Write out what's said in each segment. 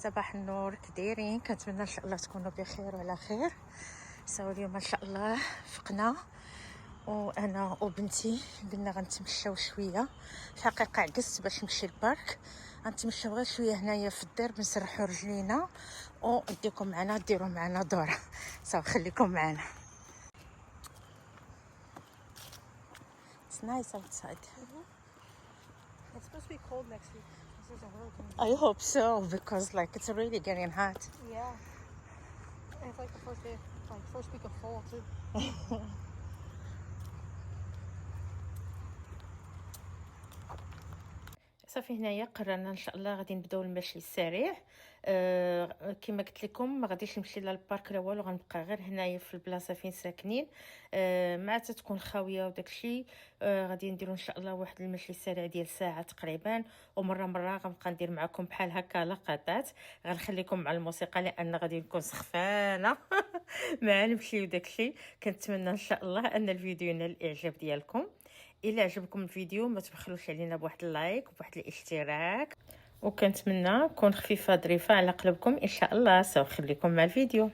صباح النور، كدايرين؟ كنتمنى ان شاء الله تكونوا بخير وعلى خير. سو اليوم ان شاء الله فقنا وانا وبنتي قلنا غنتمشاو شويه. في الحقيقه عكست باش نمشي للبارك، غنتمشاو غير شويه هنايا في الدير بنسرحوا رجلينا ونديكم معنا ديروا معنا دوره. سو خليكم معنا. It's nice outside. It's supposed to be cold next week. There's a hurricane. I hope so because like it's really getting hot. Yeah. And it's like the first day, like first week of fall too. صافي هنايا قررنا ان شاء الله غادي نبداو المشي السريع. كما قلت لكم ما غاديش نمشي للبارك لا والو، غنبقى غير هنايا في البلاصه فين ساكنين. مع تتكون خاويه وداكشي. غادي نديرو ان شاء الله واحد المشي سريع ديال ساعه تقريبا، ومره غنبقى ندير معكم بحال هكا لقطات. غنخليكم مع الموسيقى لان غادي نكون سخفانه مع المشي وداكشي. كنتمنى ان شاء الله ان الفيديو ينال الاعجاب ديالكم. الا عجبكم الفيديو ما تبخلوش علينا بواحد اللايك وبواحد الاشتراك، وكنتمنى نكون خفيفه ظريفه على قلبكم ان شاء الله. سوف خليكم مع الفيديو.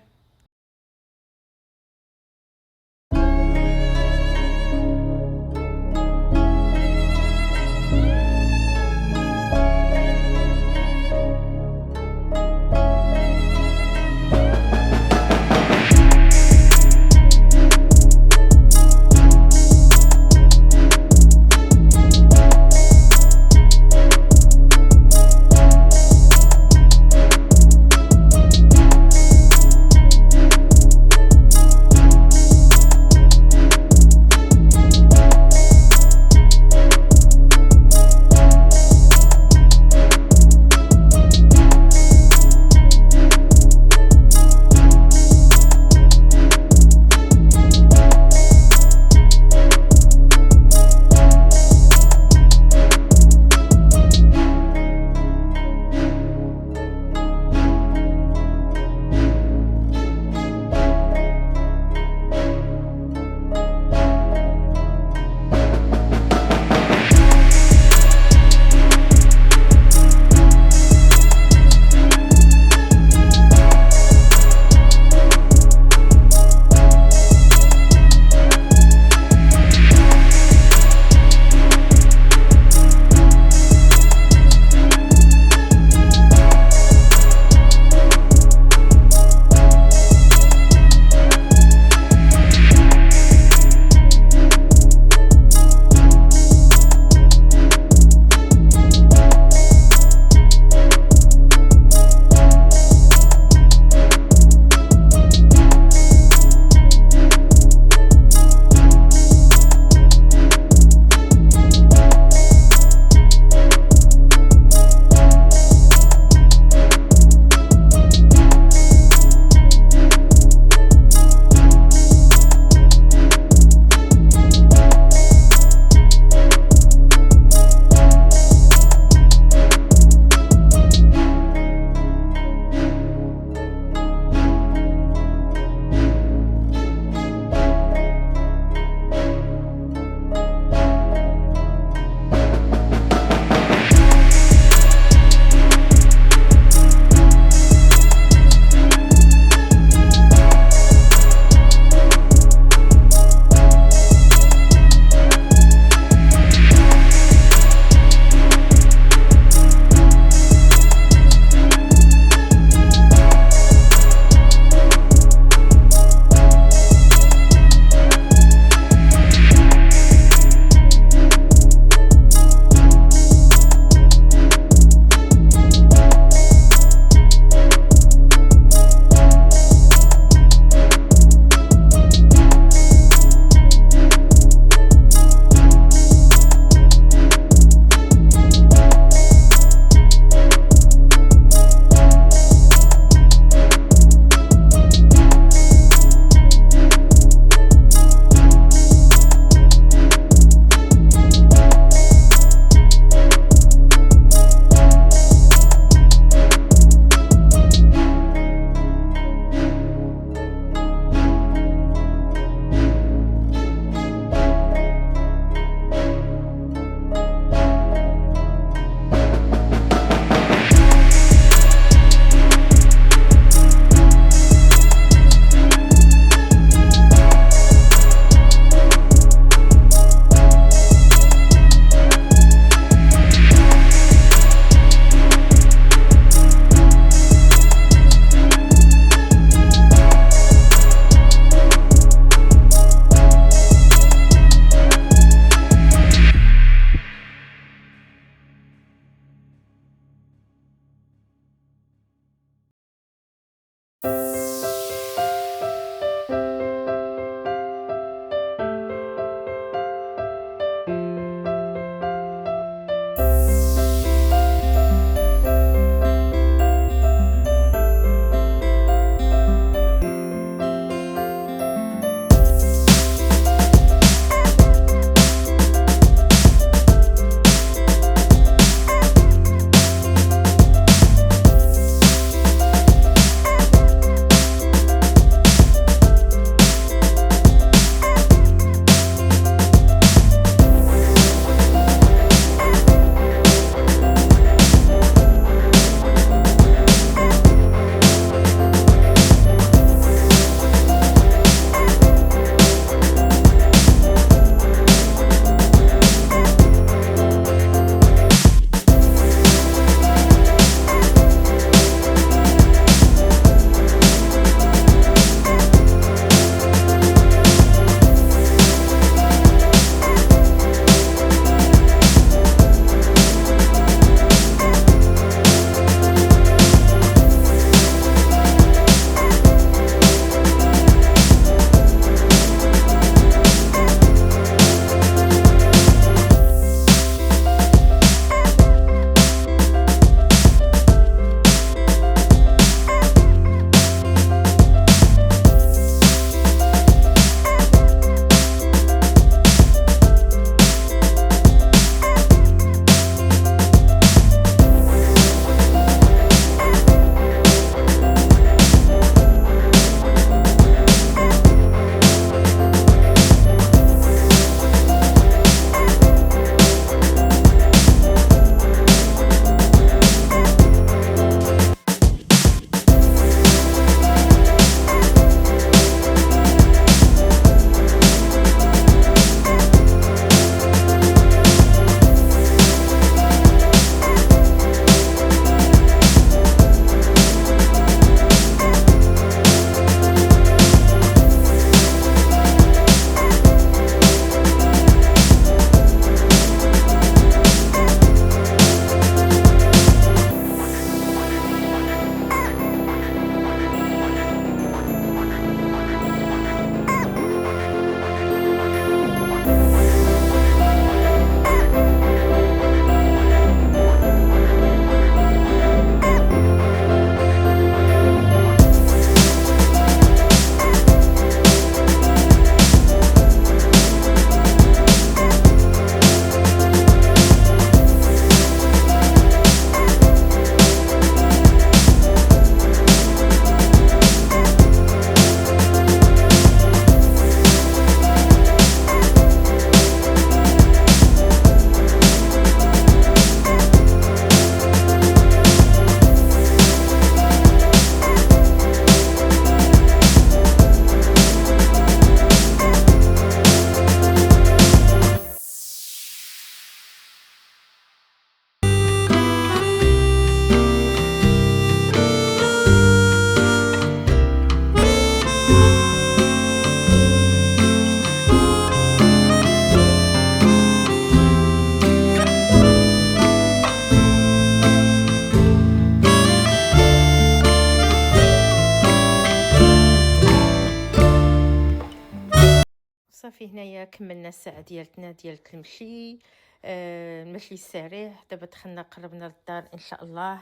هنايا كملنا الساعه ديالتنا ديال المشي، المشي السريع. دابا دخلنا قربنا للدار ان شاء الله.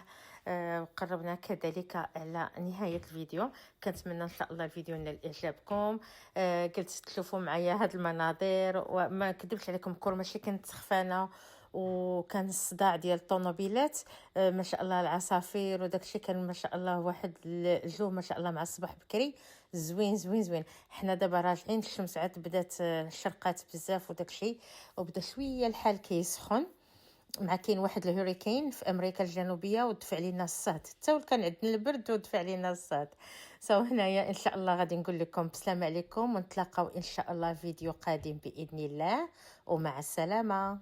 وقربنا كذلك على نهايه الفيديو. كنتمنى ان شاء الله الفيديو نال اعجابكم. قلت تشوفوا معايا هاد المناظر، وما كذبش عليكم كل ماشي كنت سخفانه، وكان الصداع ديال الطوموبيلات. ما شاء الله العصافير وداكشي كان ما شاء الله واحد الجو ما شاء الله مع الصباح بكري زوين زوين زوين. حنا دابا راجعين، الشمس عاد بدات شرقات بزاف وداكشي، وبدا شويه الحال كيسخن. مع كاين واحد الهوريكين في امريكا الجنوبيه ودفع علينا الصهد، حتى كان عندنا البرد ودفع علينا الصهد. هنايا ان شاء الله غادي نقول لكم بسلام عليكم، ونتلاقاو ان شاء الله فيديو قادم باذن الله، ومع السلامه.